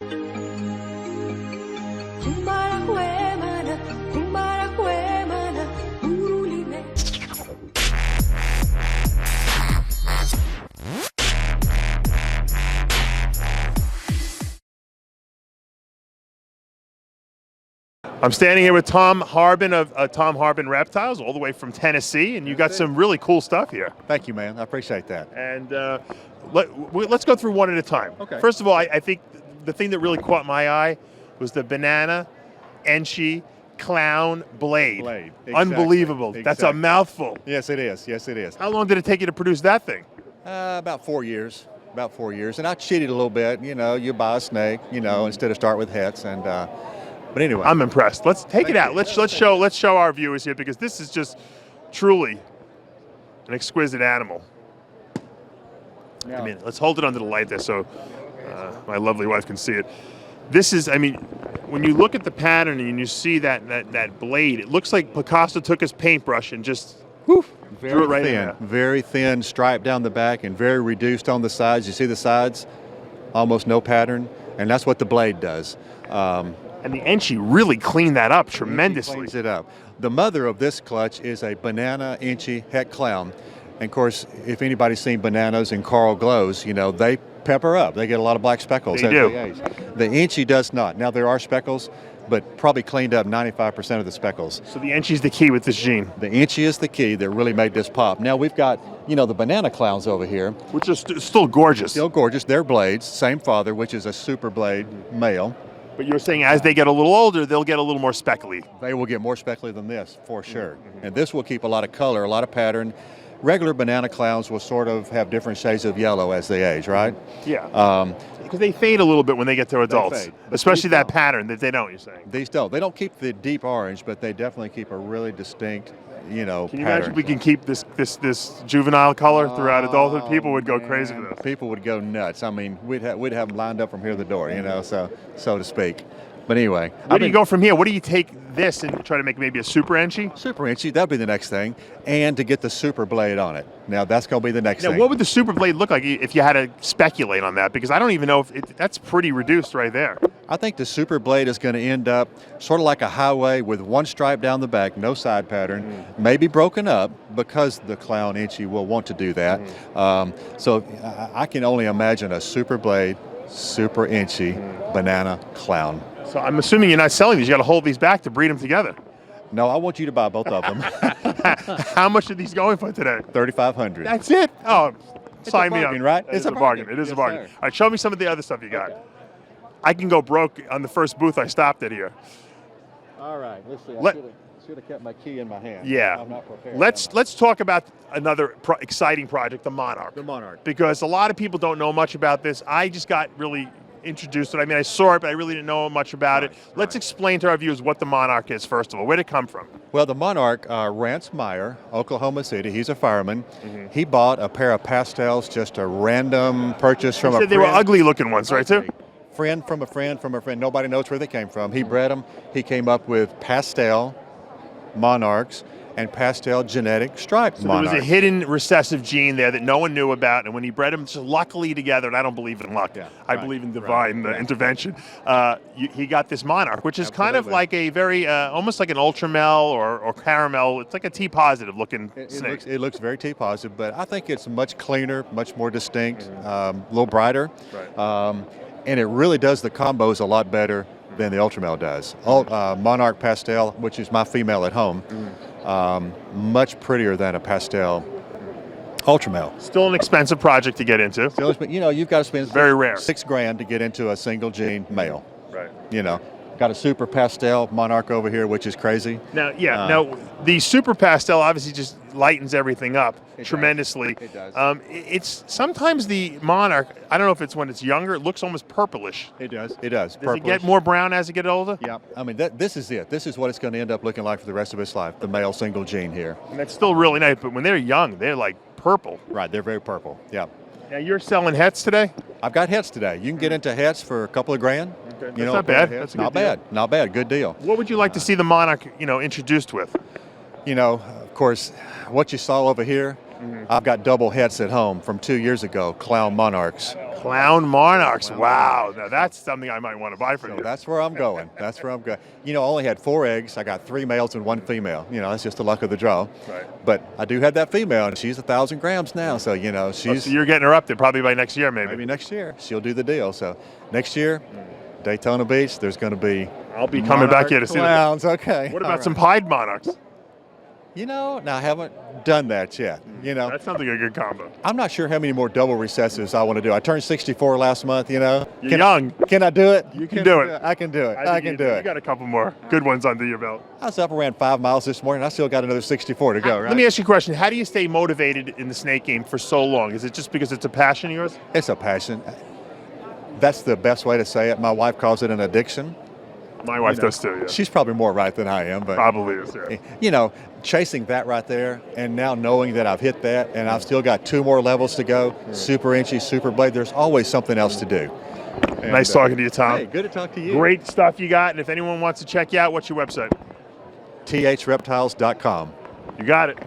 I'm standing here with Tom Harbin of Tom Harbin Reptiles, all the way from Tennessee, and you got some really cool stuff here. Thank you, man. I appreciate that. And let's go through one at a time. Okay. First of all, I think the thing that really caught my eye was the banana Enchi Clown Blade. Exactly. Unbelievable. Exactly. That's a mouthful. Yes, it is. Yes, it is. How long did it take you to produce that thing? About 4 years. About 4 years. And I cheated a little bit. You know, you buy a snake, you know, instead of start with hets. And but anyway, I'm impressed. Let's take it out. Let's show our viewers here, because this is just truly an exquisite animal. Yeah. I mean, let's hold it under the light there so my lovely wife can see it. This is, I mean, when you look at the pattern and you see that blade, it looks like Picasso took his paintbrush and just drew it right in there. Very thin stripe down the back and very reduced on the sides. You see the sides? Almost no pattern, and that's what the blade does. And the Enchi really cleaned that up tremendously. Cleans it up. The mother of this clutch is a banana Enchi het clown. And of course, if anybody's seen bananas in coral glows, you know, they pepper up. They get a lot of black speckles they as do. they age. The Enchi does not. Now, there are speckles, but probably cleaned up 95% of the speckles. So the Enchi is the key with this gene. The Enchi is the key that really made this pop. Now, we've got, you know, the banana clowns over here. Which is still gorgeous. Still gorgeous. They're blades. Same father, which is a super blade male. But you're saying as they get a little older, they'll get a little more speckly. They will get more speckly than this, for sure. And this will keep a lot of color, a lot of pattern. Regular banana clowns will sort of have different shades of yellow as they age, right? Yeah. Because they fade a little bit when they get to adults. Fade. Especially that pattern that they don't, you're saying. These don't. They don't keep the deep orange, but they definitely keep a really distinct, you know, Can you pattern. imagine if we can keep this juvenile color throughout adulthood? People would go crazy for this. People would go nuts. I mean, we'd have them lined up from here to the door, you know, so to speak. But anyway. Where do you go from here? What do you take this and try to make maybe a super Enchi? Super Enchi, that'd be the next thing. And to get the super blade on it. Now, that's going to be the next thing. What would the super blade look like if you had to speculate on that? Because I don't even know if that's pretty reduced right there. I think the super blade is going to end up sort of like a highway with one stripe down the back, no side pattern, maybe broken up because the clown Enchi will want to do that. So I can only imagine a super blade, super Enchi, banana clown. So I'm assuming you're not selling these. You got to hold these back to breed them together. No, I want you to buy both of them. How much are these going for today? $3,500. That's it? Oh, sign me up. Right? It's a bargain. It is a bargain. Sir. All right, show me some of the other stuff you got. I can go broke on the first booth I stopped at here. All right, let's see. I should have kept my key in my hand. Yeah. I'm not prepared. Let's talk about another exciting project, the Monarch. The Monarch. Because a lot of people don't know much about this. I just got really introduced to it. I mean, I saw it, but I really didn't know much about it. Let's explain to our viewers what the Monarch is, first of all. Where did it come from? Well, the Monarch, Rance Meyer, Oklahoma City, he's a fireman. He bought a pair of pastels, just a random purchase from a friend. They were ugly-looking ones, right, too? Friend from a friend from a friend. Nobody knows where they came from. He bred them. He came up with pastel Monarchs and pastel genetic striped Monarchs. There was a hidden recessive gene there that no one knew about, and when he bred them just luckily together, and I don't believe in luck, I believe in divine intervention, he got this Monarch, which is kind of like a very, almost like an ultramel or caramel. It's like a T-positive looking snake. It looks very T-positive, but I think it's much cleaner, much more distinct, a little brighter, and it really does the combos a lot better than the ultramel does. Monarch pastel, which is my female at home, much prettier than a pastel ultramel. Still an expensive project to get into. Still, you know, you've got to spend very rare $6,000 to get into a single gene male. Right. You know, got a super pastel Monarch over here, which is crazy. Now, now the super pastel obviously just lightens everything up tremendously. It does. It's sometimes the Monarch, I don't know if it's when it's younger, it looks almost purplish. It does. It does. Does it get more brown as it gets older? Yeah. I mean, this is it. This is what it's going to end up looking like for the rest of its life, the male single gene here. And that's still really nice, but when they're young, they're like purple. Right. They're very purple. Yeah. Now, you're selling hets today? I've got hets today. You can get into hets for a couple of grand. Okay. That's not bad. That's a good deal. Not bad. Good deal. What would you like to see the Monarch, introduced with? You know, of course, what you saw over here, I've got double hets at home from 2 years ago, Clown Monarchs. Clown monarchs. Wow. Now that's something I might want to buy from So you. that's where I'm going. That's where I'm going. You know, I only had 4 eggs. I got 3 males and 1 female. You know, that's just the luck of the draw. Right. But I do have that female, and she's 1,000 grams now. So, you know, she's... So you're getting her up there probably by next year, maybe. Maybe next year. She'll do the deal. So next year, Daytona Beach, there's going to be... I'll be coming back here to see clowns. Okay. What about some pied monarchs? You know, now I haven't done that yet. You know, That sounds like a good combo. I'm not sure how many more double recessives I want to do. I turned 64 last month, you know. You're young. Can I do it? You can do it. I can do it. I can do You it. got a couple more good ones under your belt. I was up around 5 miles this morning. I still got another 64 to go, right? Let me ask you a question. How do you stay motivated in the snake game for so long? Is it just because it's a passion of yours? It's a passion. That's the best way to say it. My wife calls it an addiction. My wife does too, yeah. She's probably more right than I am, but Probably is, yeah. you know, chasing that right there and now knowing that I've hit that and I've still got 2 more levels to go, Super Enchi, Super Blade, there's always something else to do. And, Nice talking to you, Tom. Hey, good to talk to you. Great stuff you got. And if anyone wants to check you out, what's your website? threptiles.com. You got it.